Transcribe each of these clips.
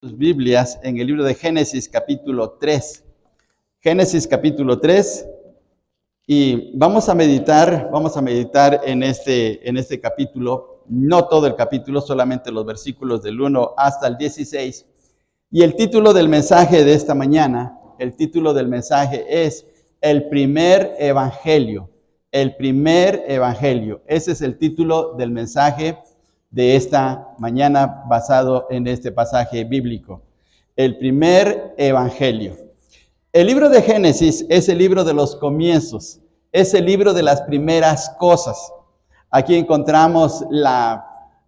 Sus Biblias en el libro de Génesis capítulo 3. Génesis capítulo 3. Y vamos a meditar en este capítulo, no todo el capítulo, solamente los versículos del 1 hasta el 16. Y el título del mensaje de esta mañana, el título del mensaje es El primer evangelio. El primer evangelio. Ese es el título del mensaje de esta mañana basado en este pasaje bíblico. El primer evangelio. El libro de Génesis es el libro de los comienzos, es el libro de las primeras cosas. Aquí encontramos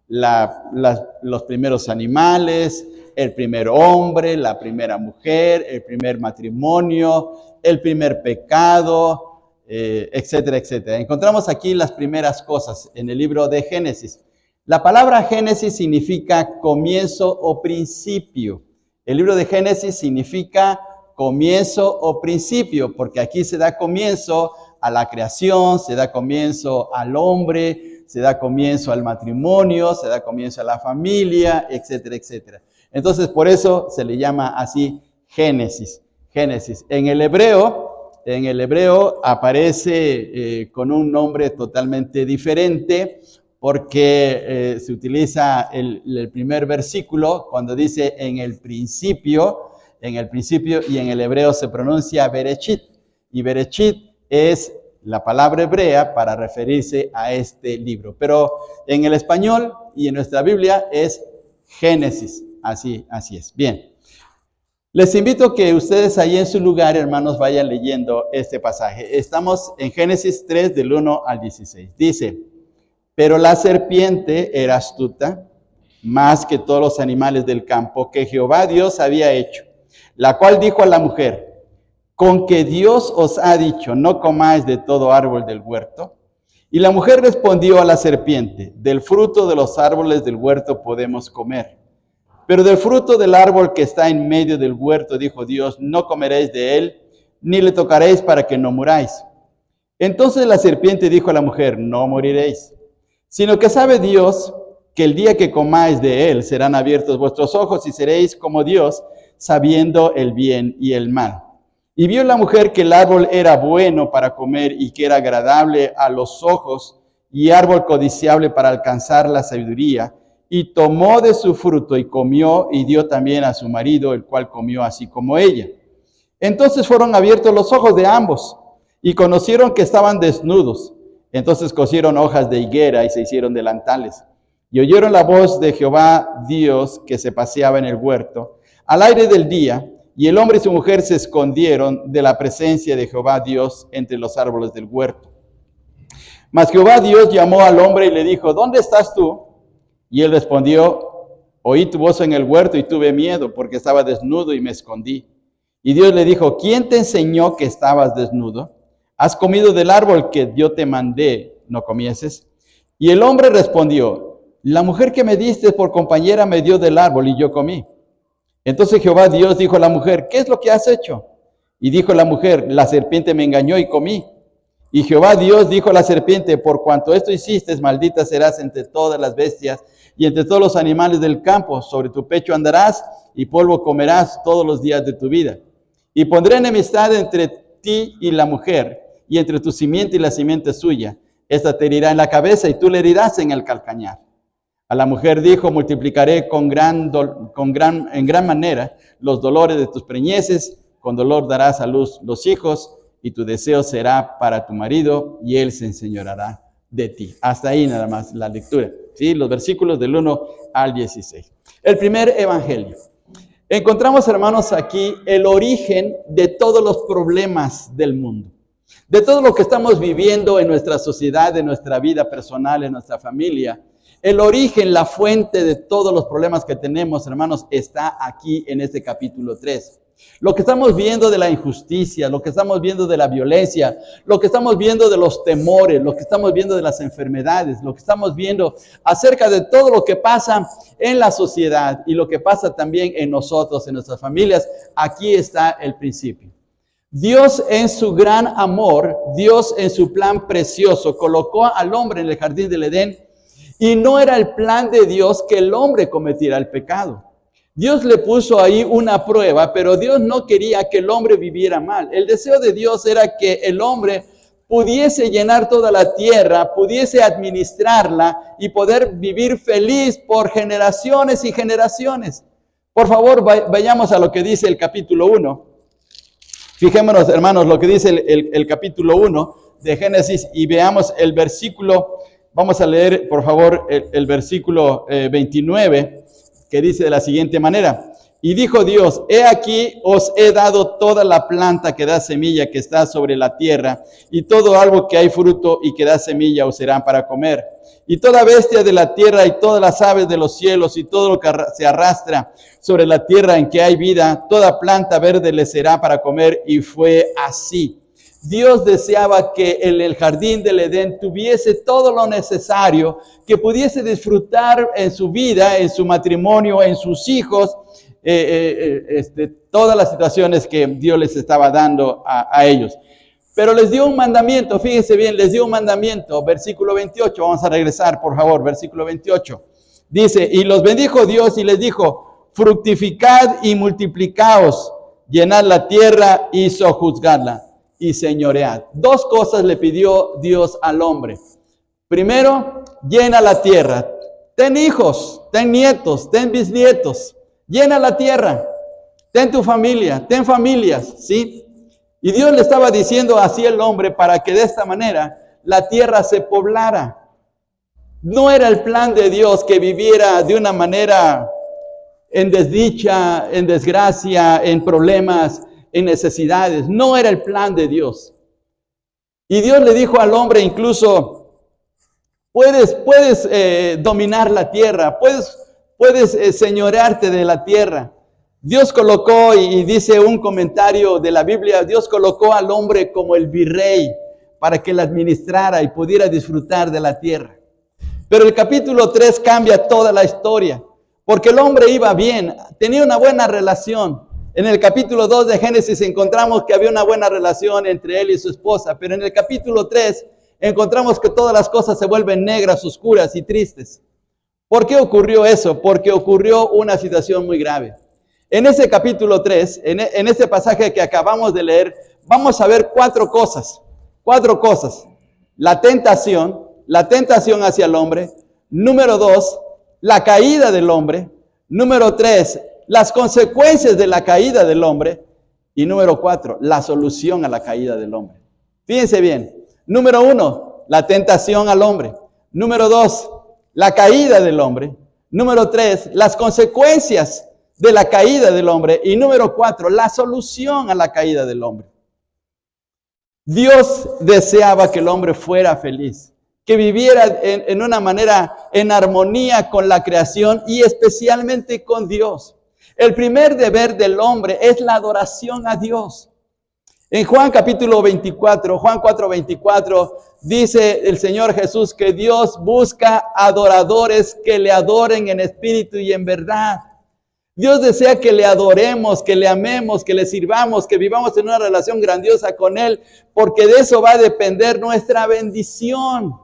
los primeros animales, el primer hombre, la primera mujer, el primer matrimonio, el primer pecado, etcétera, etcétera. Encontramos aquí las primeras cosas en el libro de Génesis. La palabra Génesis significa comienzo o principio. El libro de Génesis significa comienzo o principio, porque aquí se da comienzo a la creación, se da comienzo al hombre, se da comienzo al matrimonio, se da comienzo a la familia, etcétera, etcétera. Entonces, por eso se le llama así Génesis. Génesis. En el hebreo aparece con un nombre totalmente diferente, porque se utiliza el primer versículo cuando dice en el principio, y en el hebreo se pronuncia Bereshit, y Bereshit es la palabra hebrea para referirse a este libro, pero en el español y en nuestra Biblia es Génesis, así es. Bien, les invito que ustedes ahí en su lugar, hermanos, vayan leyendo este pasaje. Estamos en Génesis 3 del 1 al 16, dice: Pero la serpiente era astuta, más que todos los animales del campo que Jehová Dios había hecho, la cual dijo a la mujer: ¿con que Dios os ha dicho, no comáis de todo árbol del huerto? Y la mujer respondió a la serpiente: del fruto de los árboles del huerto podemos comer, pero del fruto del árbol que está en medio del huerto, dijo Dios, no comeréis de él, ni le tocaréis para que no muráis. Entonces la serpiente dijo a la mujer: no moriréis, sino que sabe Dios que el día que comáis de él serán abiertos vuestros ojos y seréis como Dios, sabiendo el bien y el mal. Y vio la mujer que el árbol era bueno para comer y que era agradable a los ojos y árbol codiciable para alcanzar la sabiduría, y tomó de su fruto y comió y dio también a su marido, el cual comió así como ella. Entonces fueron abiertos los ojos de ambos y conocieron que estaban desnudos. Entonces cosieron hojas de higuera y se hicieron delantales. Y oyeron la voz de Jehová Dios que se paseaba en el huerto al aire del día, y el hombre y su mujer se escondieron de la presencia de Jehová Dios entre los árboles del huerto. Mas Jehová Dios llamó al hombre y le dijo: ¿dónde estás tú? Y él respondió: oí tu voz en el huerto y tuve miedo, porque estaba desnudo y me escondí. Y Dios le dijo: ¿quién te enseñó que estabas desnudo? ¿Has comido del árbol que yo te mandé no comieses? Y el hombre respondió: la mujer que me diste por compañera me dio del árbol y yo comí. Entonces Jehová Dios dijo a la mujer: ¿qué es lo que has hecho? Y dijo la mujer: la serpiente me engañó y comí. Y Jehová Dios dijo a la serpiente: por cuanto esto hiciste, maldita serás entre todas las bestias y entre todos los animales del campo. Sobre tu pecho andarás y polvo comerás todos los días de tu vida. Y pondré enemistad entre ti y la mujer, y entre tu simiente y la simiente suya. Esta te herirá en la cabeza y tú le herirás en el calcañar. A la mujer dijo: multiplicaré en gran manera los dolores de tus preñeces, con dolor darás a luz los hijos, y tu deseo será para tu marido, y él se enseñoreará de ti. Hasta ahí nada más la lectura, ¿sí? Los versículos del 1 al 16. El primer evangelio. Encontramos, hermanos, aquí el origen de todos los problemas del mundo, de todo lo que estamos viviendo en nuestra sociedad, en nuestra vida personal, en nuestra familia. El origen, la fuente de todos los problemas que tenemos, hermanos, está aquí en este capítulo 3. Lo que estamos viendo de la injusticia, lo que estamos viendo de la violencia, lo que estamos viendo de los temores, lo que estamos viendo de las enfermedades, lo que estamos viendo acerca de todo lo que pasa en la sociedad y lo que pasa también en nosotros, en nuestras familias, aquí está el principio. Dios en su gran amor, Dios en su plan precioso, colocó al hombre en el jardín del Edén. Y no era el plan de Dios que el hombre cometiera el pecado. Dios le puso ahí una prueba, pero Dios no quería que el hombre viviera mal. El deseo de Dios era que el hombre pudiese llenar toda la tierra, pudiese administrarla y poder vivir feliz por generaciones y generaciones. Por favor, vayamos a lo que dice el capítulo 1. Fijémonos, hermanos, lo que dice el capítulo 1 de Génesis y veamos el versículo. Vamos a leer, por favor, el versículo 29, que dice de la siguiente manera. Y dijo Dios, he aquí os he dado toda la planta que da semilla que está sobre la tierra, y todo árbol que hay fruto y que da semilla os serán para comer. Y toda bestia de la tierra y todas las aves de los cielos y todo lo que se arrastra sobre la tierra en que hay vida, toda planta verde le será para comer. Y fue así. Dios deseaba que en el jardín del Edén tuviese todo lo necesario, que pudiese disfrutar en su vida, en su matrimonio, en sus hijos, todas las situaciones que Dios les estaba dando a ellos. Pero les dio un mandamiento, fíjense bien, les dio un mandamiento, versículo 28, vamos a regresar por favor, versículo 28. Dice, y los bendijo Dios y les dijo, fructificad y multiplicaos, llenad la tierra y sojuzgadla y señoread. Dos cosas le pidió Dios al hombre. Primero, llena la tierra, ten hijos, ten nietos, ten bisnietos. Llena la tierra, ten tu familia, ten familias, ¿sí? Y Dios le estaba diciendo así al hombre para que de esta manera la tierra se poblara. No era el plan de Dios que viviera de una manera en desdicha, en desgracia, en problemas, en necesidades. No era el plan de Dios. Y Dios le dijo al hombre incluso, puedes dominar la tierra, puedes señorearte de la tierra. Dios colocó, y dice un comentario de la Biblia, Dios colocó al hombre como el virrey para que la administrara y pudiera disfrutar de la tierra. Pero el capítulo 3 cambia toda la historia, porque el hombre iba bien, tenía una buena relación. En el capítulo 2 de Génesis encontramos que había una buena relación entre él y su esposa, pero en el capítulo 3 encontramos que todas las cosas se vuelven negras, oscuras y tristes. ¿Por qué ocurrió eso? Porque ocurrió una situación muy grave. En ese capítulo 3, en ese pasaje que acabamos de leer, vamos a ver cuatro cosas. La tentación hacia el hombre. Número 2, la caída del hombre. Número 3, las consecuencias de la caída del hombre. Y número 4, la solución a la caída del hombre. Fíjense bien. Número 1, la tentación al hombre. Número 2, la caída del hombre. Número 3, las consecuencias de la caída del hombre. Y número 4, la solución a la caída del hombre. Dios deseaba que el hombre fuera feliz, que viviera en una manera en armonía con la creación y especialmente con Dios. El primer deber del hombre es la adoración a Dios. En Juan capítulo 24, Juan 4:24, dice el Señor Jesús que Dios busca adoradores que le adoren en espíritu y en verdad. Dios desea que le adoremos, que le amemos, que le sirvamos, que vivamos en una relación grandiosa con Él, porque de eso va a depender nuestra bendición.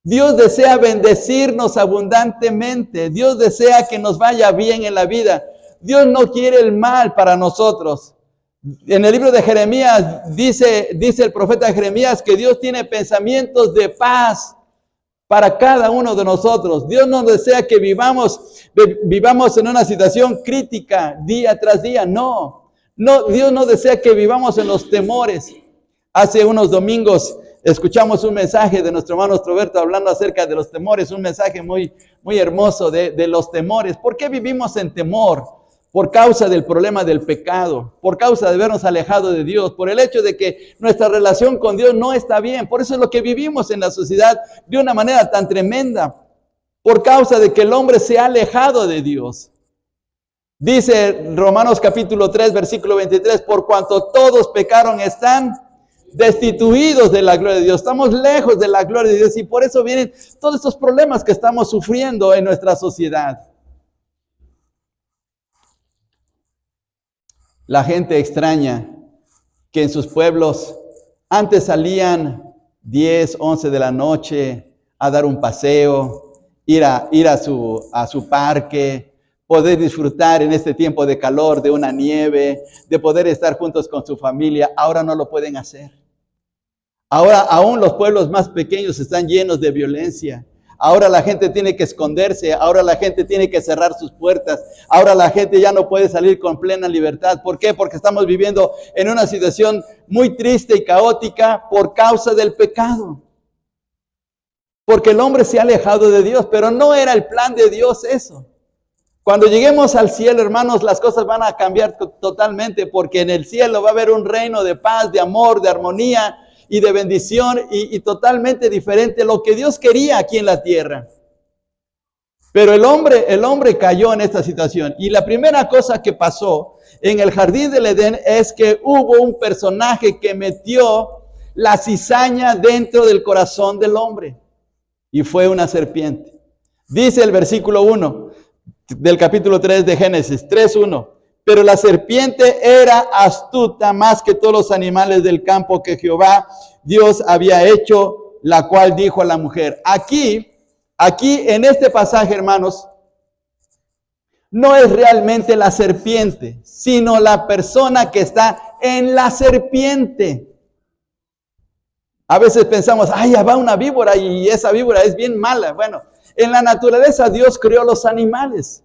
Dios desea bendecirnos abundantemente. Dios desea que nos vaya bien en la vida. Dios no quiere el mal para nosotros. En el libro de Jeremías dice el profeta Jeremías que Dios tiene pensamientos de paz para cada uno de nosotros. Dios no desea que vivamos en una situación crítica día tras día. No, Dios no desea que vivamos en los temores. Hace unos domingos escuchamos un mensaje de nuestro hermano Roberto hablando acerca de los temores, un mensaje muy, muy hermoso de los temores. ¿Por qué vivimos en temor? Por causa del problema del pecado, por causa de habernos alejado de Dios, por el hecho de que nuestra relación con Dios no está bien. Por eso es lo que vivimos en la sociedad de una manera tan tremenda, por causa de que el hombre se ha alejado de Dios. Dice Romanos capítulo 3, versículo 23, por cuanto todos pecaron están destituidos de la gloria de Dios. Estamos lejos de la gloria de Dios y por eso vienen todos estos problemas que estamos sufriendo en nuestra sociedad. La gente extraña que en sus pueblos antes salían 10, 11 de la noche a dar un paseo, ir a su parque, poder disfrutar en este tiempo de calor, de una nieve, de poder estar juntos con su familia. Ahora no lo pueden hacer. Ahora aún los pueblos más pequeños están llenos de violencia. Ahora la gente tiene que esconderse, ahora la gente tiene que cerrar sus puertas, ahora la gente ya no puede salir con plena libertad. ¿Por qué? Porque estamos viviendo en una situación muy triste y caótica por causa del pecado. Porque el hombre se ha alejado de Dios, pero no era el plan de Dios eso. Cuando lleguemos al cielo, hermanos, las cosas van a cambiar totalmente, porque en el cielo va a haber un reino de paz, de amor, de armonía y de bendición y totalmente diferente a lo que Dios quería aquí en la tierra. Pero el hombre cayó en esta situación. Y la primera cosa que pasó en el jardín del Edén es que hubo un personaje que metió la cizaña dentro del corazón del hombre. Y fue una serpiente. Dice el versículo 1 del capítulo 3 de Génesis, 3:1. Pero la serpiente era astuta más que todos los animales del campo que Jehová Dios había hecho, la cual dijo a la mujer. Aquí en este pasaje, hermanos, no es realmente la serpiente, sino la persona que está en la serpiente. A veces pensamos, ya va una víbora y esa víbora es bien mala. Bueno, en la naturaleza Dios creó los animales.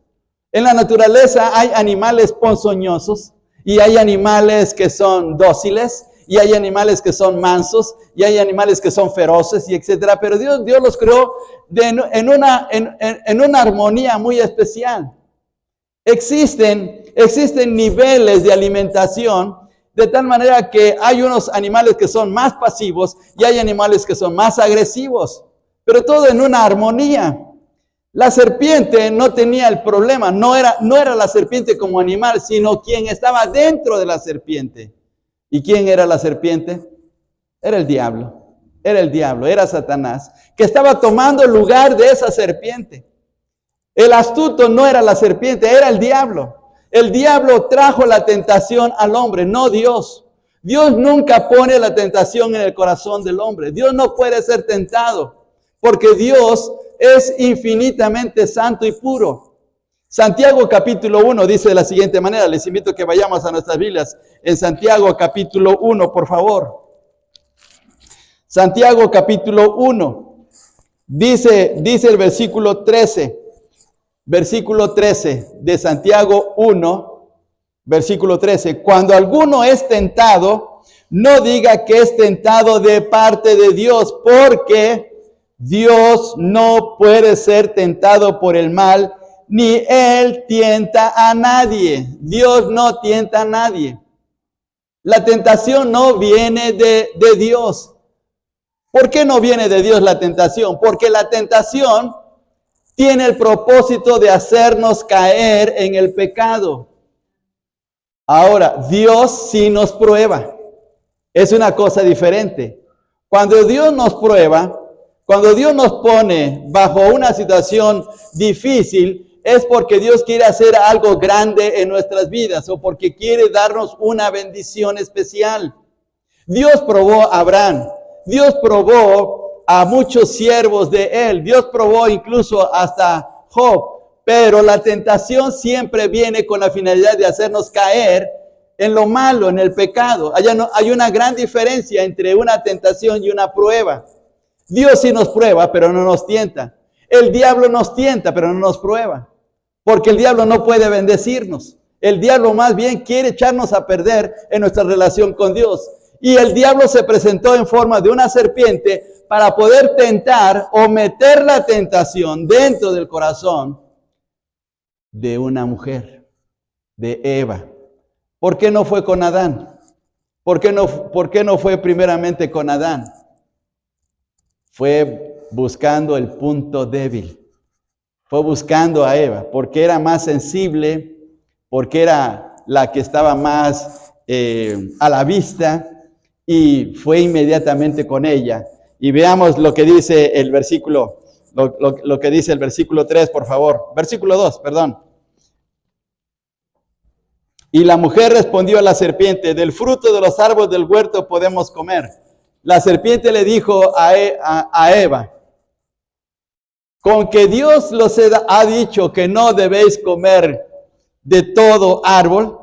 En la naturaleza hay animales ponzoñosos y hay animales que son dóciles y hay animales que son mansos y hay animales que son feroces y etcétera. Pero Dios los creó en una armonía muy especial. Existen niveles de alimentación de tal manera que hay unos animales que son más pasivos y hay animales que son más agresivos, pero todo en una armonía. La serpiente no tenía el problema, no era la serpiente como animal, sino quien estaba dentro de la serpiente. ¿Y quién era la serpiente? Era el diablo, era Satanás, que estaba tomando el lugar de esa serpiente. El astuto no era la serpiente, era el diablo. El diablo trajo la tentación al hombre, no Dios. Dios nunca pone la tentación en el corazón del hombre. Dios no puede ser tentado, porque Dios es infinitamente santo y puro. Santiago capítulo 1 dice de la siguiente manera, les invito a que vayamos a nuestras Biblias, en Santiago capítulo 1, por favor. Santiago capítulo 1, dice el versículo 13 de Santiago 1, versículo 13, cuando alguno es tentado, no diga que es tentado de parte de Dios, porque Dios no puede ser tentado por el mal, ni Él tienta a nadie. Dios no tienta a nadie. La tentación no viene de Dios. ¿Por qué no viene de Dios la tentación? Porque la tentación tiene el propósito de hacernos caer en el pecado. Ahora, Dios sí nos prueba. Es una cosa diferente. Cuando Dios nos prueba, cuando Dios nos pone bajo una situación difícil, es porque Dios quiere hacer algo grande en nuestras vidas o porque quiere darnos una bendición especial. Dios probó a Abraham, Dios probó a muchos siervos de él, Dios probó incluso hasta Job, pero la tentación siempre viene con la finalidad de hacernos caer en lo malo, en el pecado. Hay una gran diferencia entre una tentación y una prueba. Dios sí nos prueba, pero no nos tienta. El diablo nos tienta, pero no nos prueba. Porque el diablo no puede bendecirnos. El diablo más bien quiere echarnos a perder en nuestra relación con Dios. Y el diablo se presentó en forma de una serpiente para poder tentar o meter la tentación dentro del corazón de una mujer, de Eva. ¿Por qué no fue con Adán? ¿Por qué no fue primeramente con Adán? Fue buscando el punto débil. Fue buscando a Eva, porque era más sensible, porque era la que estaba más a la vista, y fue inmediatamente con ella. Y veamos lo que dice el versículo, lo que dice el versículo 3, por favor. Versículo 2, perdón. Y la mujer respondió a la serpiente, del fruto de los árboles del huerto podemos comer. La serpiente le dijo a Eva, con que Dios los ha dicho que no debéis comer de todo árbol,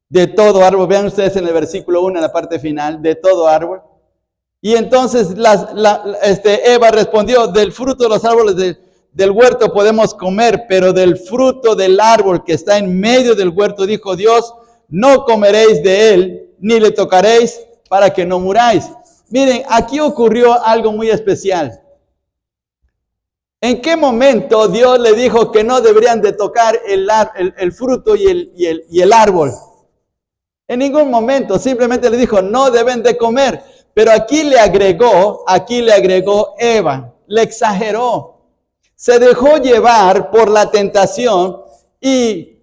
vean ustedes en el versículo 1, en la parte final, de todo árbol. Y entonces Eva respondió, del fruto de los árboles del huerto podemos comer, pero del fruto del árbol que está en medio del huerto, dijo Dios, no comeréis de él, ni le tocaréis para que no muráis. Miren, aquí ocurrió algo muy especial. ¿En qué momento Dios le dijo que no deberían de tocar el fruto y el árbol? En ningún momento, simplemente le dijo, no deben de comer. Pero aquí le agregó Eva, le exageró. Se dejó llevar por la tentación y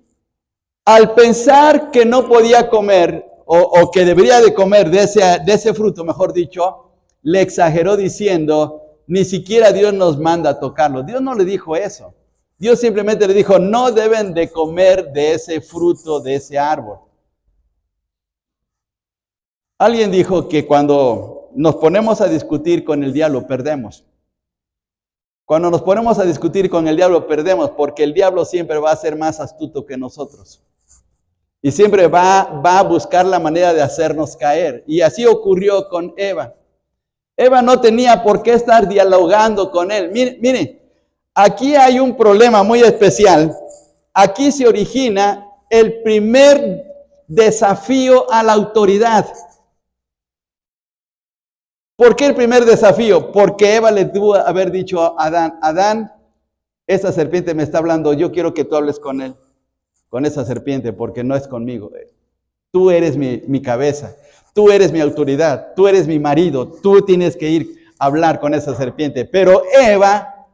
al pensar que no podía comer o que debería de comer de ese fruto, mejor dicho, le exageró diciendo, ni siquiera Dios nos manda a tocarlo. Dios no le dijo eso. Dios simplemente le dijo, no deben de comer de ese fruto, de ese árbol. Alguien dijo que cuando nos ponemos a discutir con el diablo, perdemos. Cuando nos ponemos a discutir con el diablo, perdemos, porque el diablo siempre va a ser más astuto que nosotros. Y siempre va a buscar la manera de hacernos caer. Y así ocurrió con Eva. Eva no tenía por qué estar dialogando con él. Miren, aquí hay un problema muy especial. Aquí se origina el primer desafío a la autoridad. ¿Por qué el primer desafío? Porque Eva le tuvo que haber dicho a Adán, Adán, esa serpiente me está hablando, yo quiero que tú hables con él, con esa serpiente, porque no es conmigo. Tú eres mi cabeza, tú eres mi autoridad, tú eres mi marido, tú tienes que ir a hablar con esa serpiente. Pero Eva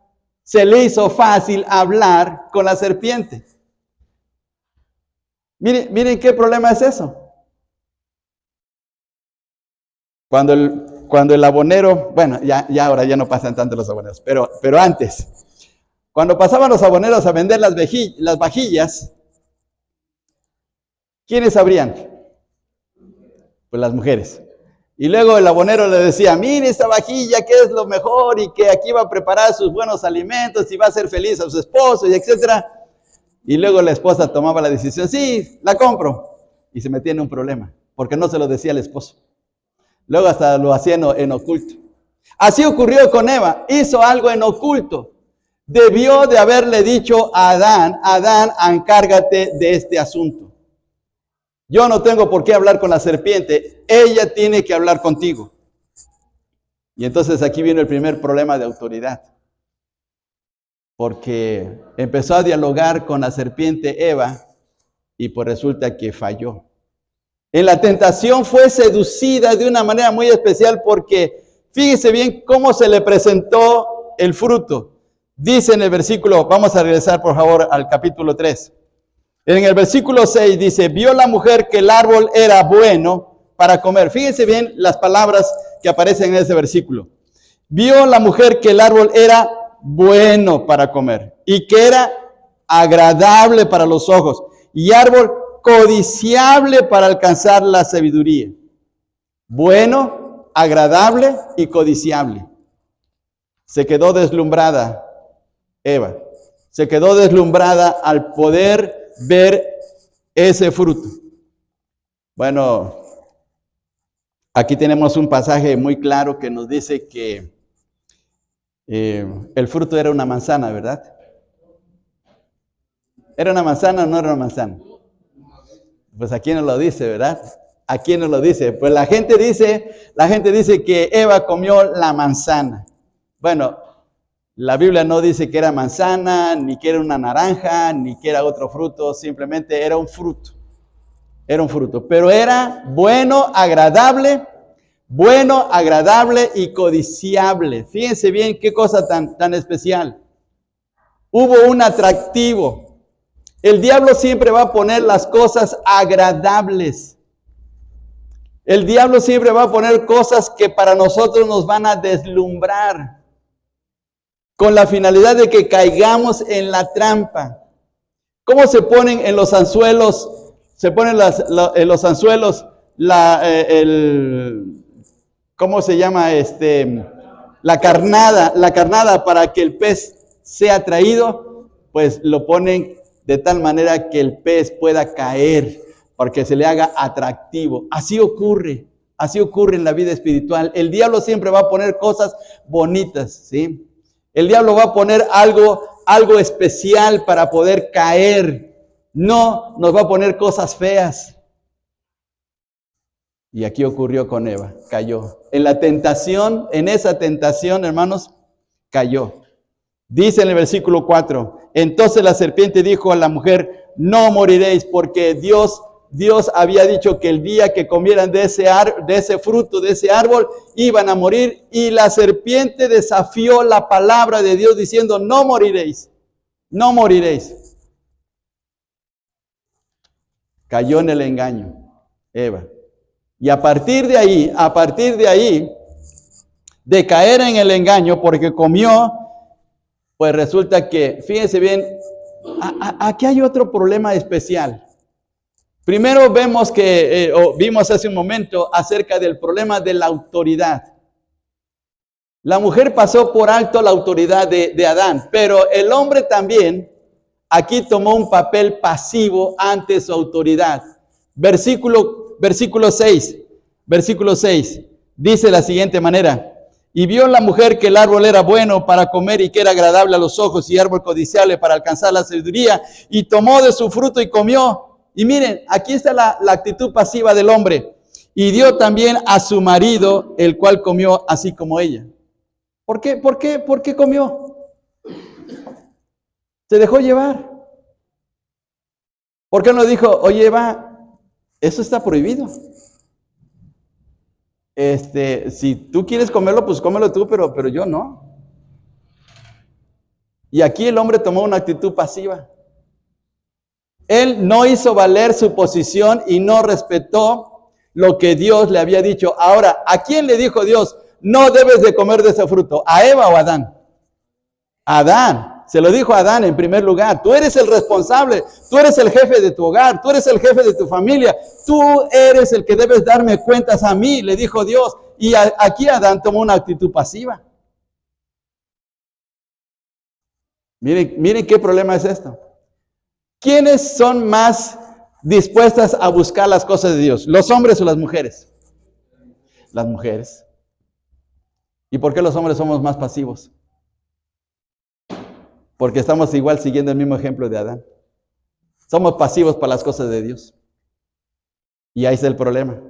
se le hizo fácil hablar con la serpiente. Miren qué problema es eso. Cuando el abonero, bueno, ya ahora ya no pasan tanto los aboneros, pero antes, cuando pasaban los aboneros a vender las vajillas, ¿quiénes abrían? Pues las mujeres. Y luego el abonero le decía, mire esta vajilla que es lo mejor y que aquí va a preparar sus buenos alimentos y va a hacer feliz a su esposo y etcétera. Y luego la esposa tomaba la decisión, sí, la compro. Y se metía en un problema, porque no se lo decía al esposo. Luego hasta lo hacía en oculto. Así ocurrió con Eva, hizo algo en oculto. Debió de haberle dicho a Adán, Adán, encárgate de este asunto. Yo no tengo por qué hablar con la serpiente, ella tiene que hablar contigo. Y entonces aquí viene el primer problema de autoridad. Porque empezó a dialogar con la serpiente Eva y pues resulta que falló. En la tentación fue seducida de una manera muy especial porque fíjese bien cómo se le presentó el fruto. Dice en el versículo, vamos a regresar por favor al capítulo 3. En el versículo 6 dice, vio la mujer que el árbol era bueno para comer. Fíjense bien las palabras que aparecen en ese versículo. Vio la mujer que el árbol era bueno para comer y que era agradable para los ojos y árbol codiciable para alcanzar la sabiduría. Bueno, agradable y codiciable. Se quedó deslumbrada Eva. Se quedó deslumbrada al poder ver ese fruto. Bueno, aquí tenemos un pasaje muy claro que nos dice que el fruto era una manzana, ¿verdad? ¿Era una manzana o no era una manzana? Pues aquí nos lo dice, ¿verdad? Aquí nos lo dice. Pues la gente dice que Eva comió la manzana. Bueno, la Biblia no dice que era manzana, ni que era una naranja, ni que era otro fruto, simplemente era un fruto. Era un fruto, pero era bueno, agradable y codiciable. Fíjense bien qué cosa tan especial. Hubo un atractivo. El diablo siempre va a poner las cosas agradables. El diablo siempre va a poner cosas que para nosotros nos van a deslumbrar, con la finalidad de que caigamos en la trampa. ¿Cómo se ponen en los anzuelos? Se ponen en los anzuelos ¿cómo se llama? La carnada para que el pez sea atraído, pues lo ponen de tal manera que el pez pueda caer, porque se le haga atractivo. Así ocurre en la vida espiritual. El diablo siempre va a poner cosas bonitas, ¿sí? El diablo va a poner algo especial para poder caer. No nos va a poner cosas feas. Y aquí ocurrió con Eva, cayó. En esa tentación, hermanos, cayó. Dice en el versículo 4, entonces la serpiente dijo a la mujer, no moriréis, porque Dios había dicho que el día que comieran de ese fruto, de ese árbol, iban a morir. Y la serpiente desafió la palabra de Dios diciendo, no moriréis, no moriréis. Cayó en el engaño, Eva. Y a partir de ahí, de caer en el engaño porque comió, pues resulta que, fíjense bien, aquí hay otro problema especial. Primero vimos hace un momento acerca del problema de la autoridad. La mujer pasó por alto la autoridad de Adán, pero el hombre también aquí tomó un papel pasivo ante su autoridad. Versículo 6, dice de la siguiente manera, y vio la mujer que el árbol era bueno para comer y que era agradable a los ojos y árbol codiciable para alcanzar la sabiduría, y tomó de su fruto y comió. Y miren, aquí está la actitud pasiva del hombre. Y dio también a su marido, el cual comió así como ella. ¿Por qué? ¿Por qué comió? Se dejó llevar. ¿Por qué no dijo, oye Eva, eso está prohibido? Si tú quieres comerlo, pues cómelo tú, pero yo no. Y aquí el hombre tomó una actitud pasiva. Él no hizo valer su posición y no respetó lo que Dios le había dicho. Ahora, ¿a quién le dijo Dios? No debes de comer de ese fruto. ¿A Eva o a Adán? A Adán. Se lo dijo a Adán en primer lugar. Tú eres el responsable. Tú eres el jefe de tu hogar. Tú eres el jefe de tu familia. Tú eres el que debes darme cuentas a mí, le dijo Dios. Y aquí Adán tomó una actitud pasiva. Miren qué problema es esto. ¿Quiénes son más dispuestas a buscar las cosas de Dios? ¿Los hombres o las mujeres? Las mujeres. ¿Y por qué los hombres somos más pasivos? Porque estamos igual siguiendo el mismo ejemplo de Adán. Somos pasivos para las cosas de Dios. Y ahí está el problema.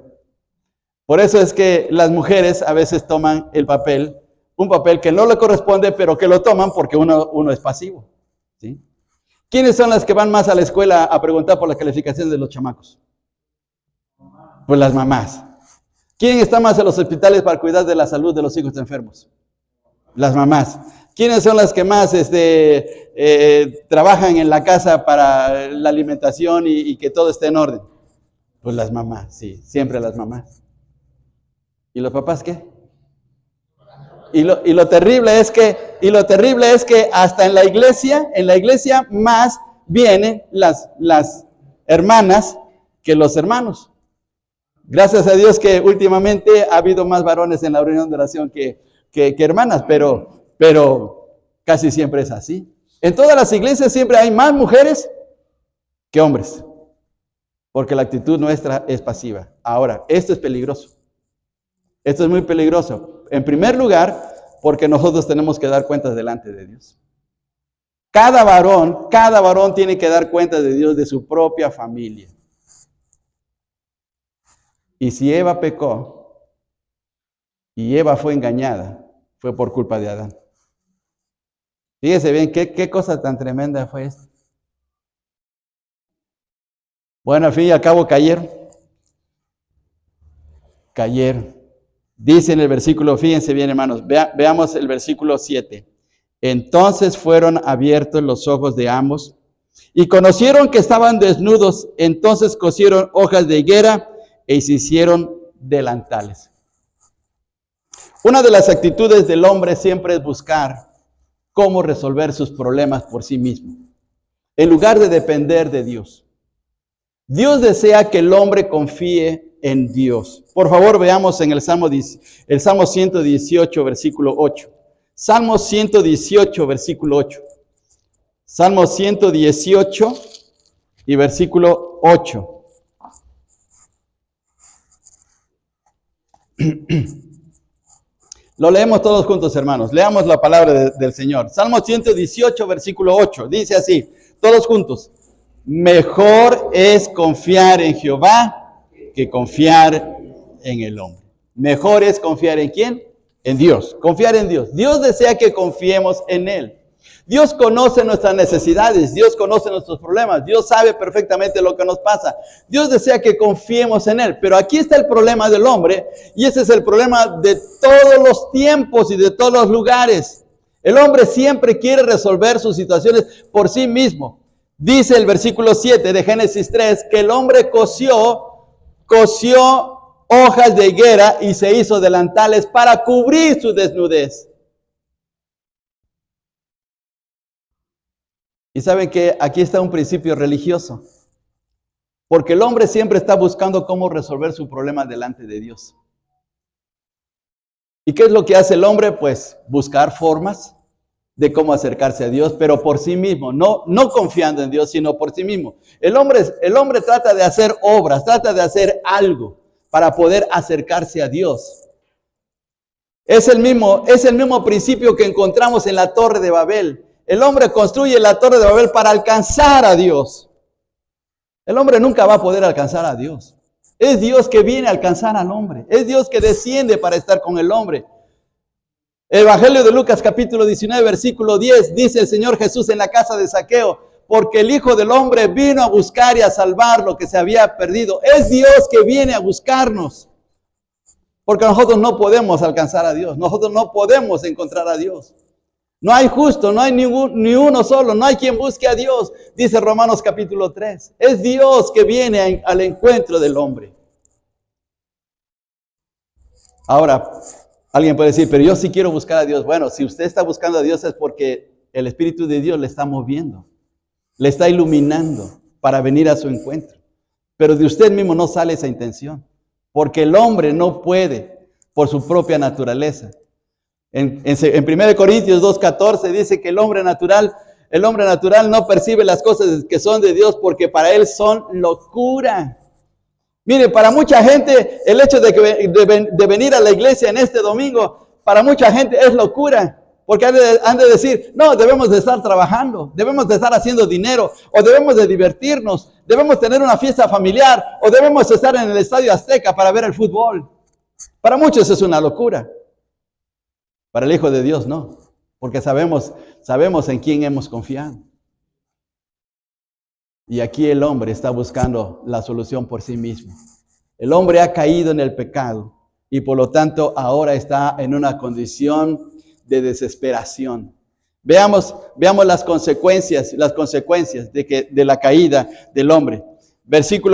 Por eso es que las mujeres a veces toman un papel que no le corresponde, pero que lo toman porque uno es pasivo. ¿Sí? ¿Quiénes son las que van más a la escuela a preguntar por las calificaciones de los chamacos? Pues las mamás. ¿Quién está más en los hospitales para cuidar de la salud de los hijos enfermos? Las mamás. ¿Quiénes son las que más trabajan en la casa para la alimentación y que todo esté en orden? Pues las mamás, sí, siempre las mamás. ¿Y los papás qué? Y lo terrible es que hasta en la iglesia más vienen las hermanas que los hermanos. Gracias a Dios que últimamente ha habido más varones en la reunión de oración que hermanas, pero casi siempre es así. En todas las iglesias siempre hay más mujeres que hombres, porque la actitud nuestra es pasiva. Ahora, esto es peligroso. Esto es muy peligroso. En primer lugar, porque nosotros tenemos que dar cuentas delante de Dios. Cada varón tiene que dar cuentas de Dios, de su propia familia. Y si Eva pecó y Eva fue engañada, fue por culpa de Adán. Fíjese bien, qué cosa tan tremenda fue esto. Bueno, al fin y al cabo cayeron. Dice en el versículo, fíjense bien hermanos, veamos el versículo 7. Entonces fueron abiertos los ojos de ambos y conocieron que estaban desnudos. Entonces cosieron hojas de higuera e se hicieron delantales. Una de las actitudes del hombre siempre es buscar cómo resolver sus problemas por sí mismo, en lugar de depender de Dios. Dios desea que el hombre confíe en Dios. Por favor, veamos en el Salmo 118, versículo 8. Salmo 118, versículo 8. Salmo 118 y versículo 8. Lo leemos todos juntos, hermanos. Leamos la palabra del Señor. Salmo 118, versículo 8. Dice así, todos juntos. Mejor es confiar en Jehová que confiar en el hombre. Mejor es confiar en ¿quién? En Dios. Confiar en Dios. Dios desea que confiemos en Él. Dios conoce nuestras necesidades, Dios conoce nuestros problemas, Dios sabe perfectamente lo que nos pasa. Dios desea que confiemos en Él, pero aquí está el problema del hombre y ese es el problema de todos los tiempos y de todos los lugares. El hombre siempre quiere resolver sus situaciones por sí mismo. Dice el versículo 7 de Génesis 3 que el hombre cosió hojas de higuera y se hizo delantales para cubrir su desnudez. Y saben que aquí está un principio religioso, porque el hombre siempre está buscando cómo resolver su problema delante de Dios. ¿Y qué es lo que hace el hombre? Pues buscar formas de cómo acercarse a Dios, pero por sí mismo, no confiando en Dios, sino por sí mismo. El hombre trata de hacer obras, trata de hacer algo para poder acercarse a Dios. Es el mismo principio que encontramos en la Torre de Babel. El hombre construye la Torre de Babel para alcanzar a Dios. El hombre nunca va a poder alcanzar a Dios. Es Dios que viene a alcanzar al hombre. Es Dios que desciende para estar con el hombre. El Evangelio de Lucas capítulo 19 versículo 10 dice el Señor Jesús en la casa de Zaqueo, porque el Hijo del Hombre vino a buscar y a salvar lo que se había perdido. Es Dios que viene a buscarnos. Porque nosotros no podemos alcanzar a Dios. Nosotros no podemos encontrar a Dios. No hay justo, no hay ni uno solo, no hay quien busque a Dios, dice Romanos capítulo 3. Es Dios que viene al encuentro del hombre. Ahora, alguien puede decir, pero yo sí quiero buscar a Dios. Bueno, si usted está buscando a Dios es porque el Espíritu de Dios le está moviendo, le está iluminando para venir a su encuentro. Pero de usted mismo no sale esa intención, porque el hombre no puede por su propia naturaleza. En 1 Corintios 2:14 dice que el hombre natural no percibe las cosas que son de Dios porque para él son locura. Mire, para mucha gente el hecho de venir a la iglesia en este domingo, para mucha gente es locura. Porque han de decir, no, debemos de estar trabajando, debemos de estar haciendo dinero, o debemos de divertirnos, debemos tener una fiesta familiar, o debemos estar en el Estadio Azteca para ver el fútbol. Para muchos es una locura. Para el Hijo de Dios no, porque sabemos en quién hemos confiado. Y aquí el hombre está buscando la solución por sí mismo. El hombre ha caído en el pecado y por lo tanto ahora está en una condición de desesperación. Veamos las consecuencias de la caída del hombre.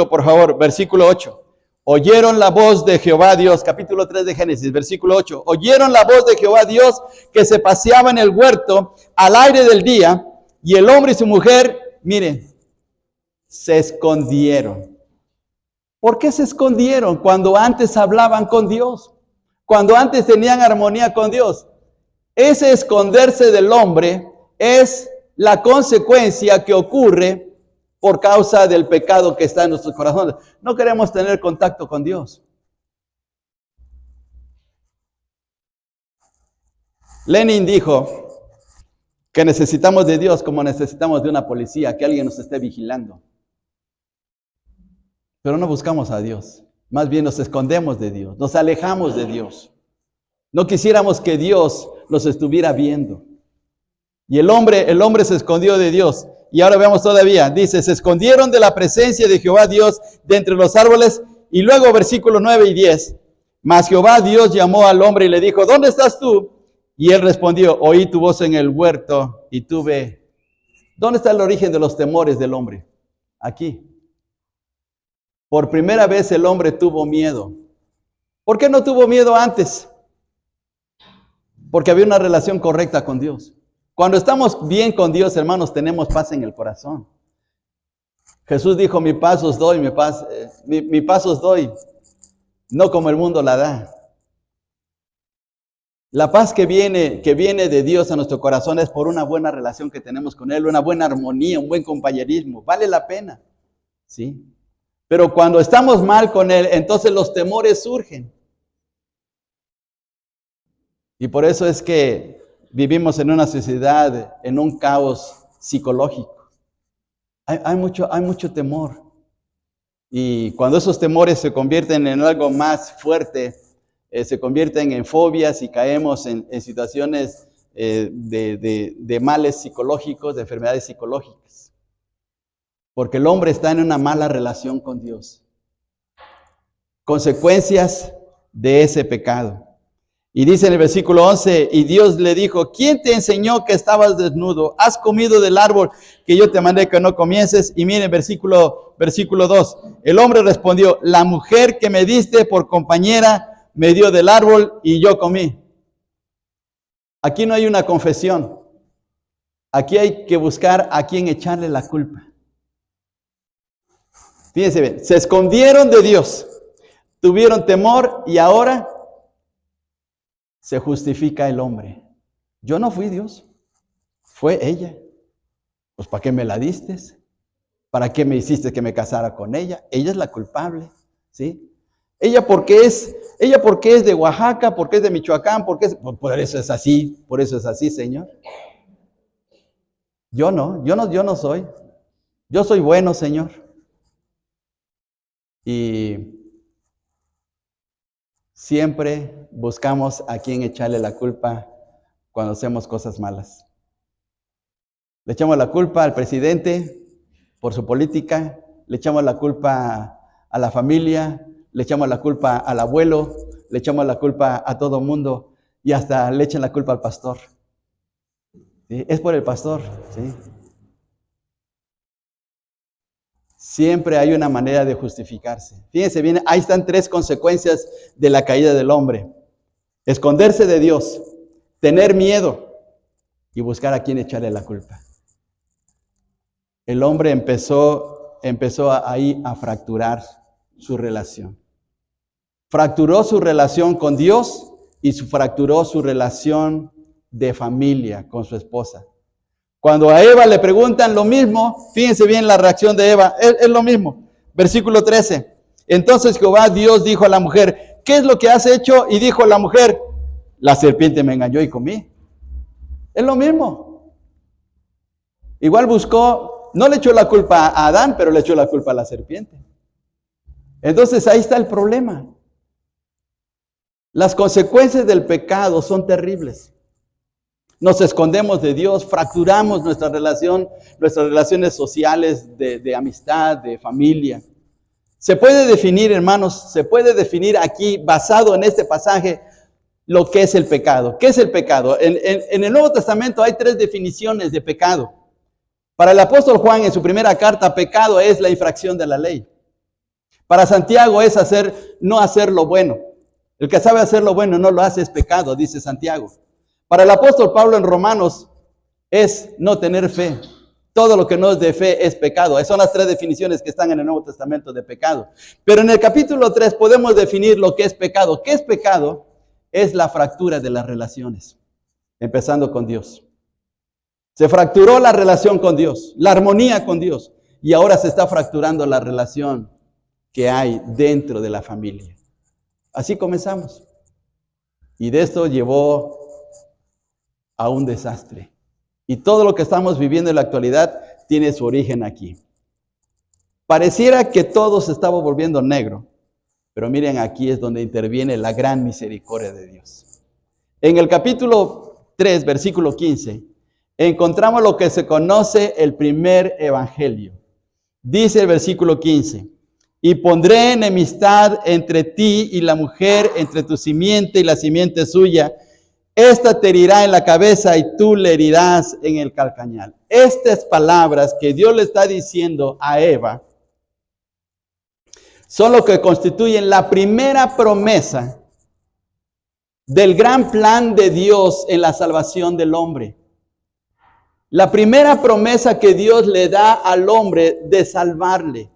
Por favor, versículo 8. Oyeron la voz de Jehová Dios, capítulo 3 de Génesis, versículo 8. Oyeron la voz de Jehová Dios que se paseaba en el huerto al aire del día, y el hombre y su mujer, miren, se escondieron. ¿Por qué se escondieron cuando antes hablaban con Dios? Cuando antes tenían armonía con Dios. Ese esconderse del hombre es la consecuencia que ocurre por causa del pecado que está en nuestros corazones. No queremos tener contacto con Dios. Lenin dijo que necesitamos de Dios como necesitamos de una policía, que alguien nos esté vigilando. Pero no buscamos a Dios. Más bien nos escondemos de Dios, nos alejamos de Dios. No quisiéramos que Dios nos estuviera viendo. Y el hombre se escondió de Dios. Y ahora veamos todavía, dice, se escondieron de la presencia de Jehová Dios de entre los árboles. Y luego versículos 9 y 10. Mas Jehová Dios llamó al hombre y le dijo, ¿dónde estás tú? Y él respondió, oí tu voz en el huerto y tuve. ¿Dónde está el origen de los temores del hombre? Aquí. Por primera vez el hombre tuvo miedo. ¿Por qué no tuvo miedo antes? Porque había una relación correcta con Dios. Cuando estamos bien con Dios, hermanos, tenemos paz en el corazón. Jesús dijo, mi paz os doy, mi paz os doy, no como el mundo la da. La paz que viene de Dios a nuestro corazón es por una buena relación que tenemos con Él, una buena armonía, un buen compañerismo. Vale la pena, ¿sí? Pero cuando estamos mal con Él, entonces los temores surgen. Y por eso es que vivimos en una sociedad, en un caos psicológico. Hay mucho temor. Y cuando esos temores se convierten en algo más fuerte, se convierten en fobias y caemos en situaciones de males psicológicos, de enfermedades psicológicas. Porque el hombre está en una mala relación con Dios. Consecuencias de ese pecado. Y dice en el versículo 11, y Dios le dijo, ¿quién te enseñó que estabas desnudo? ¿Has comido del árbol que yo te mandé que no comieses? Y miren, versículo 2, el hombre respondió, la mujer que me diste por compañera me dio del árbol y yo comí. Aquí no hay una confesión. Aquí hay que buscar a quién echarle la culpa. Fíjense bien, se escondieron de Dios, tuvieron temor y ahora se justifica el hombre. Yo no fui Dios, fue ella. Pues ¿para qué me la diste? ¿Para qué me hiciste que me casara con ella? Ella es la culpable, ¿sí? Ella porque es de Oaxaca, porque es de Michoacán, por eso es así, Señor. Yo no soy. Yo soy bueno, Señor. Y siempre buscamos a quién echarle la culpa cuando hacemos cosas malas. Le echamos la culpa al presidente por su política, le echamos la culpa a la familia, le echamos la culpa al abuelo, le echamos la culpa a todo mundo y hasta le echan la culpa al pastor. ¿Sí? Es por el pastor, ¿sí? Siempre hay una manera de justificarse. Fíjense bien, ahí están 3 consecuencias de la caída del hombre. Esconderse de Dios, tener miedo y buscar a quién echarle la culpa. El hombre empezó ahí a fracturar su relación. Fracturó su relación con Dios y fracturó su relación de familia con su esposa. Cuando a Eva le preguntan lo mismo, fíjense bien la reacción de Eva, es lo mismo. Versículo 13. Entonces Jehová Dios dijo a la mujer, ¿qué es lo que has hecho? Y dijo la mujer, la serpiente me engañó y comí. Es lo mismo. Igual buscó, no le echó la culpa a Adán, pero le echó la culpa a la serpiente. Entonces ahí está el problema. Las consecuencias del pecado son terribles. Nos escondemos de Dios, fracturamos nuestra relación, nuestras relaciones sociales de amistad, de familia. Se puede definir, hermanos, se puede definir aquí, basado en este pasaje, lo que es el pecado. ¿Qué es el pecado? En el Nuevo Testamento hay 3 definiciones de pecado. Para el apóstol Juan, en su primera carta, pecado es la infracción de la ley. Para Santiago es no hacer lo bueno. El que sabe hacer lo bueno no lo hace, es pecado, dice Santiago. Para el apóstol Pablo en Romanos es no tener fe. Todo lo que no es de fe es pecado. Esas son las 3 definiciones que están en el Nuevo Testamento de pecado. Pero en el capítulo 3 podemos definir lo que es pecado. ¿Qué es pecado? Es la fractura de las relaciones, empezando con Dios. Se fracturó la relación con Dios, la armonía con Dios, y ahora se está fracturando la relación que hay dentro de la familia. Así comenzamos. Y de esto llevó a un desastre. Y todo lo que estamos viviendo en la actualidad tiene su origen aquí. Pareciera que todo se estaba volviendo negro, pero miren, aquí es donde interviene la gran misericordia de Dios. En el capítulo 3, versículo 15, encontramos lo que se conoce el primer evangelio. Dice el versículo 15, y pondré enemistad entre ti y la mujer, entre tu simiente y la simiente suya. Esta te herirá en la cabeza y tú le herirás en el calcañar. Estas palabras que Dios le está diciendo a Eva son lo que constituyen la primera promesa del gran plan de Dios en la salvación del hombre. La primera promesa que Dios le da al hombre de salvarle.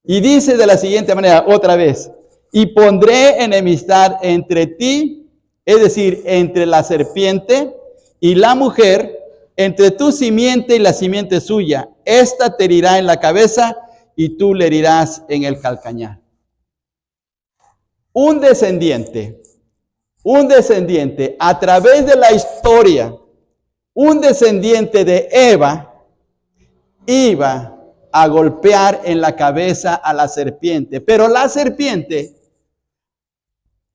Y dice de la siguiente manera, otra vez, y pondré enemistad entre ti, es decir, entre la serpiente y la mujer, entre tu simiente y la simiente suya. Esta te herirá en la cabeza y tú le herirás en el calcañar. Un descendiente a través de la historia, un descendiente de Eva iba a golpear en la cabeza a la serpiente, pero la serpiente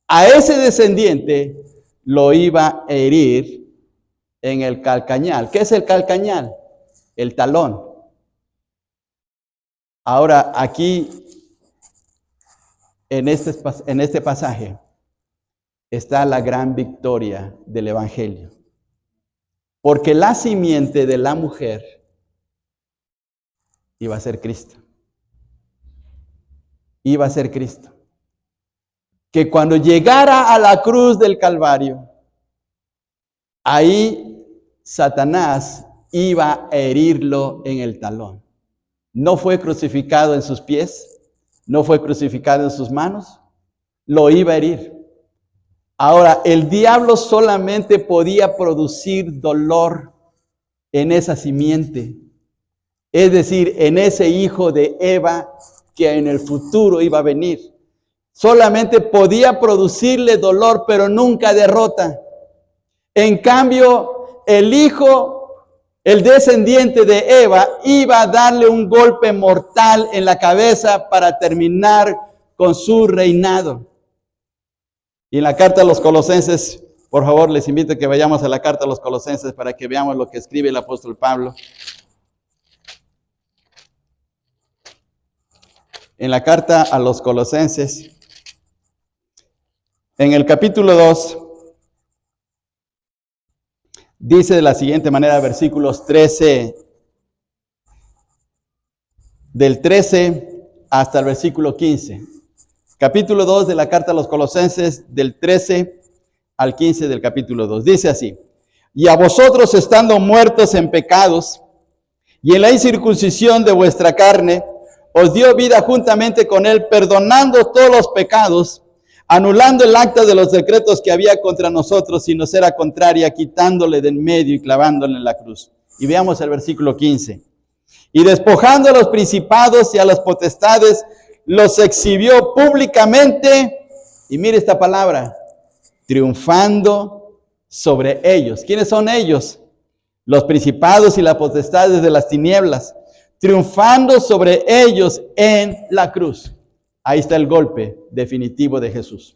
a ese descendiente lo iba a herir en el calcañal. ¿Qué es el calcañal? El talón. Ahora, aquí, en este pasaje, está la gran victoria del Evangelio. Porque la simiente de la mujer iba a ser Cristo. Iba a ser Cristo. Que cuando llegara a la cruz del Calvario, ahí Satanás iba a herirlo en el talón. No fue crucificado en sus pies, no fue crucificado en sus manos, lo iba a herir. Ahora, el diablo solamente podía producir dolor en esa simiente, es decir, en ese hijo de Eva que en el futuro iba a venir. Solamente podía producirle dolor, pero nunca derrota. En cambio, el hijo, el descendiente de Eva, iba a darle un golpe mortal en la cabeza para terminar con su reinado. Y en la carta a los Colosenses, por favor, les invito a que vayamos a la carta a los Colosenses para que veamos lo que escribe el apóstol Pablo. En la carta a los Colosenses, en el capítulo 2, dice de la siguiente manera, versículos 13, del 13 hasta el versículo 15. Capítulo 2 de la carta a los Colosenses, del 13 al 15 del capítulo 2. Dice así: y a vosotros, estando muertos en pecados y en la incircuncisión de vuestra carne, os dio vida juntamente con él, perdonando todos los pecados, anulando el acta de los decretos que había contra nosotros y nos era contraria, quitándole de en medio y clavándole en la cruz. Y veamos el versículo 15. Y despojando a los principados y a las potestades, los exhibió públicamente, y mire esta palabra, triunfando sobre ellos. ¿Quiénes son ellos? Los principados y las potestades de las tinieblas, triunfando sobre ellos en la cruz. Ahí está el golpe definitivo de Jesús.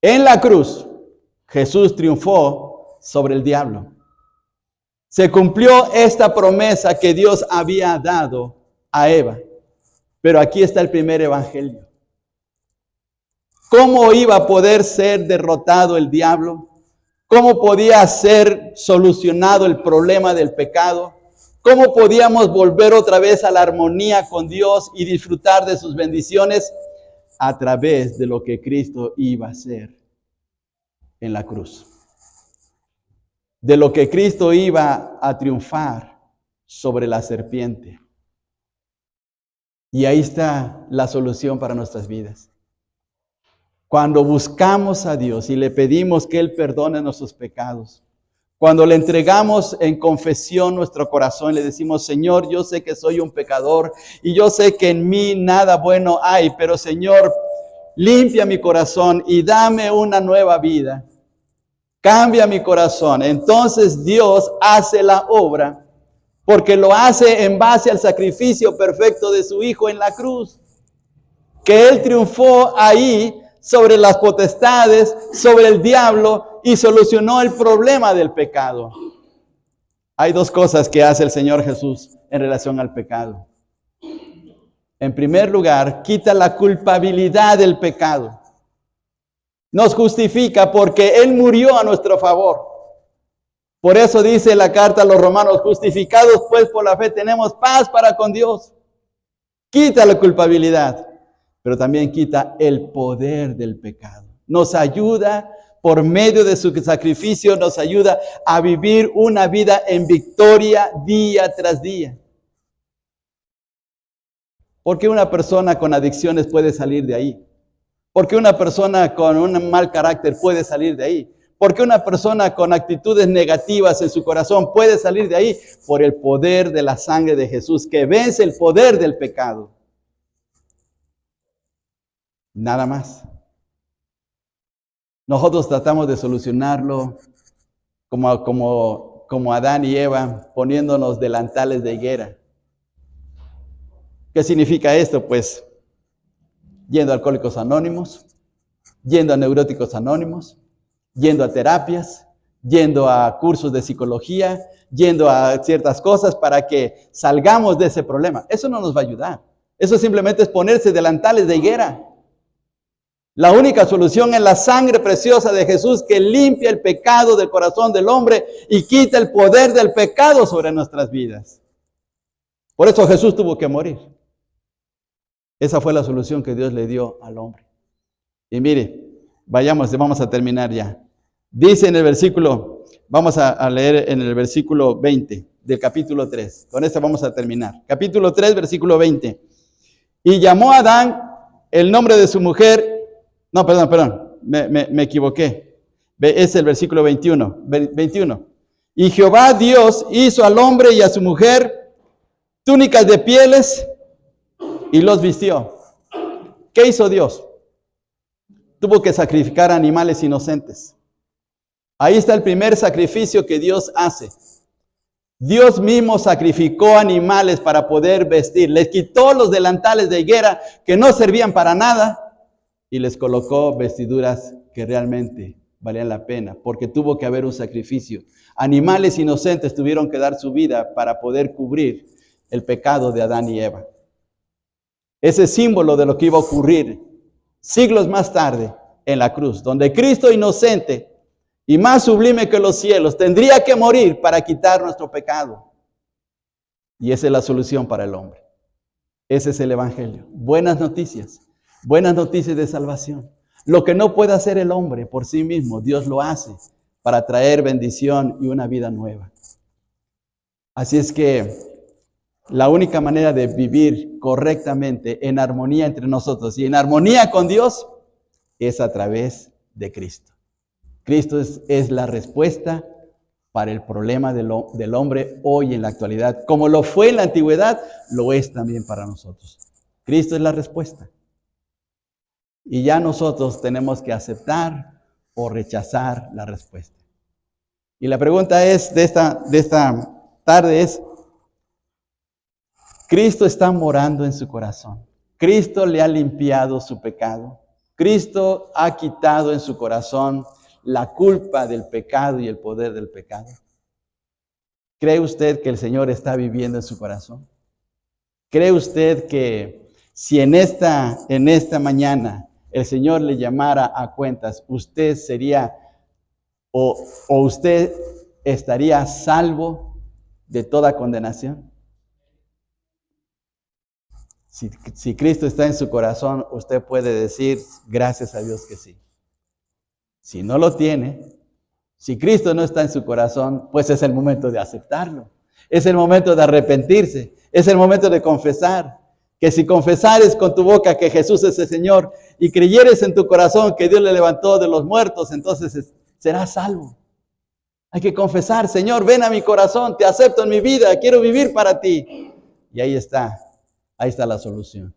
En la cruz, Jesús triunfó sobre el diablo. Se cumplió esta promesa que Dios había dado a Eva. Pero aquí está el primer evangelio. ¿Cómo iba a poder ser derrotado el diablo? ¿Cómo podía ser solucionado el problema del pecado? ¿Cómo podíamos volver otra vez a la armonía con Dios y disfrutar de sus bendiciones? A través de lo que Cristo iba a hacer en la cruz. De lo que Cristo iba a triunfar sobre la serpiente. Y ahí está la solución para nuestras vidas. Cuando buscamos a Dios y le pedimos que Él perdone nuestros pecados, cuando le entregamos en confesión nuestro corazón, le decimos: Señor, yo sé que soy un pecador y yo sé que en mí nada bueno hay, pero Señor, limpia mi corazón y dame una nueva vida. Cambia mi corazón. Entonces Dios hace la obra, porque lo hace en base al sacrificio perfecto de su Hijo en la cruz. Que Él triunfó ahí sobre las potestades, sobre el diablo y solucionó el problema del pecado. Hay dos cosas que hace el Señor Jesús en relación al pecado. En primer lugar, quita la culpabilidad del pecado. Nos justifica porque Él murió a nuestro favor. Por eso dice la carta a los romanos: justificados pues por la fe tenemos paz para con Dios. Quita la culpabilidad, pero también quita el poder del pecado. Nos ayuda por medio de su sacrificio, nos ayuda a vivir una vida en victoria día tras día. ¿Por qué una persona con adicciones puede salir de ahí? ¿Por qué una persona con un mal carácter puede salir de ahí? ¿Por qué una persona con actitudes negativas en su corazón puede salir de ahí? Por el poder de la sangre de Jesús, que vence el poder del pecado. Nada más. Nosotros tratamos de solucionarlo como Adán y Eva, poniéndonos delantales de higuera. ¿Qué significa esto? Pues yendo a Alcohólicos Anónimos, yendo a Neuróticos Anónimos, yendo a terapias, yendo a cursos de psicología, yendo a ciertas cosas para que salgamos de ese problema. Eso no nos va a ayudar. Eso simplemente es ponerse delantales de higuera. La única solución es la sangre preciosa de Jesús que limpia el pecado del corazón del hombre y quita el poder del pecado sobre nuestras vidas. Por eso Jesús tuvo que morir. Esa fue la solución que Dios le dio al hombre. Y mire, vamos a terminar ya. Dice en el versículo, vamos a leer en el versículo 20 del capítulo 3. Con esto vamos a terminar. Capítulo 3, versículo 20. Y llamó a Adán el nombre de su mujer. No, perdón, me equivoqué. Es el versículo 21. Y Jehová Dios hizo al hombre y a su mujer túnicas de pieles y los vistió. ¿Qué hizo Dios? Tuvo que sacrificar animales inocentes. Ahí está el primer sacrificio que Dios hace. Dios mismo sacrificó animales para poder vestir. Les quitó los delantales de higuera que no servían para nada y les colocó vestiduras que realmente valían la pena, porque tuvo que haber un sacrificio. Animales inocentes tuvieron que dar su vida para poder cubrir el pecado de Adán y Eva. Ese símbolo de lo que iba a ocurrir siglos más tarde en la cruz, donde Cristo inocente y más sublime que los cielos tendría que morir para quitar nuestro pecado. Y esa es la solución para el hombre. Ese es el evangelio. Buenas noticias de salvación. Lo que no puede hacer el hombre por sí mismo, Dios lo hace para traer bendición y una vida nueva. Así es que la única manera de vivir correctamente en armonía entre nosotros y en armonía con Dios es a través de Cristo. Cristo es la respuesta para el problema del hombre hoy en la actualidad. Como lo fue en la antigüedad, lo es también para nosotros. Cristo es la respuesta. Y ya nosotros tenemos que aceptar o rechazar la respuesta. Y la pregunta es de esta tarde es, ¿Cristo está morando en su corazón? ¿Cristo le ha limpiado su pecado? ¿Cristo ha quitado en su corazón la culpa del pecado y el poder del pecado? ¿Cree usted que el Señor está viviendo en su corazón? ¿Cree usted que si en esta mañana el Señor le llamara a cuentas, usted sería o usted estaría salvo de toda condenación? Si Cristo está en su corazón, usted puede decir, gracias a Dios que sí. Si no lo tiene, si Cristo no está en su corazón, pues es el momento de aceptarlo. Es el momento de arrepentirse. Es el momento de confesar. Que si confesares con tu boca que Jesús es el Señor y creyeres en tu corazón que Dios le levantó de los muertos, entonces serás salvo. Hay que confesar, Señor, ven a mi corazón, te acepto en mi vida, quiero vivir para ti. Y ahí está la solución.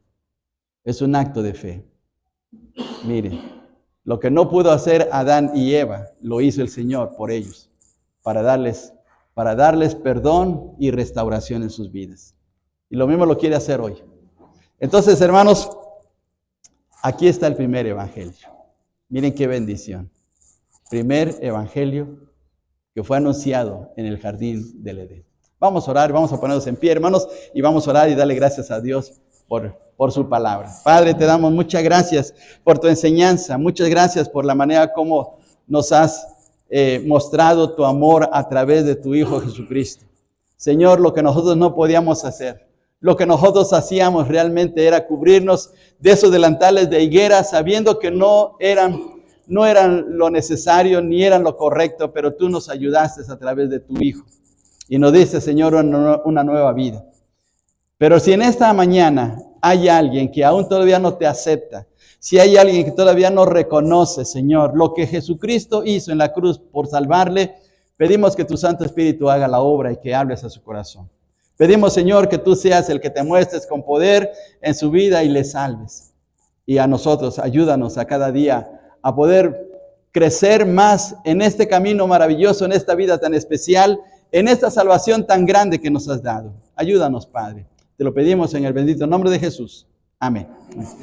Es un acto de fe. Mire, lo que no pudo hacer Adán y Eva, lo hizo el Señor por ellos, para darles perdón y restauración en sus vidas. Y lo mismo lo quiere hacer hoy. Entonces, hermanos, aquí está el primer evangelio. Miren qué bendición. Primer evangelio que fue anunciado en el jardín del Edén. Vamos a orar, vamos a ponernos en pie, hermanos, y vamos a orar y darle gracias a Dios por su palabra. Padre, te damos muchas gracias por tu enseñanza, muchas gracias por la manera como nos has mostrado tu amor a través de tu Hijo Jesucristo. Señor, lo que nosotros no podíamos hacer, lo que nosotros hacíamos realmente era cubrirnos de esos delantales de higuera, sabiendo que no eran lo necesario ni eran lo correcto, pero tú nos ayudaste a través de tu Hijo y nos diste, Señor, una nueva vida. Pero si en esta mañana hay alguien que aún todavía no te acepta, si hay alguien que todavía no reconoce, Señor, lo que Jesucristo hizo en la cruz por salvarle, pedimos que tu Santo Espíritu haga la obra y que hables a su corazón. Pedimos, Señor, que tú seas el que te muestres con poder en su vida y le salves. Y a nosotros, ayúdanos a cada día a poder crecer más en este camino maravilloso, en esta vida tan especial, en esta salvación tan grande que nos has dado. Ayúdanos, Padre. Te lo pedimos en el bendito nombre de Jesús. Amén.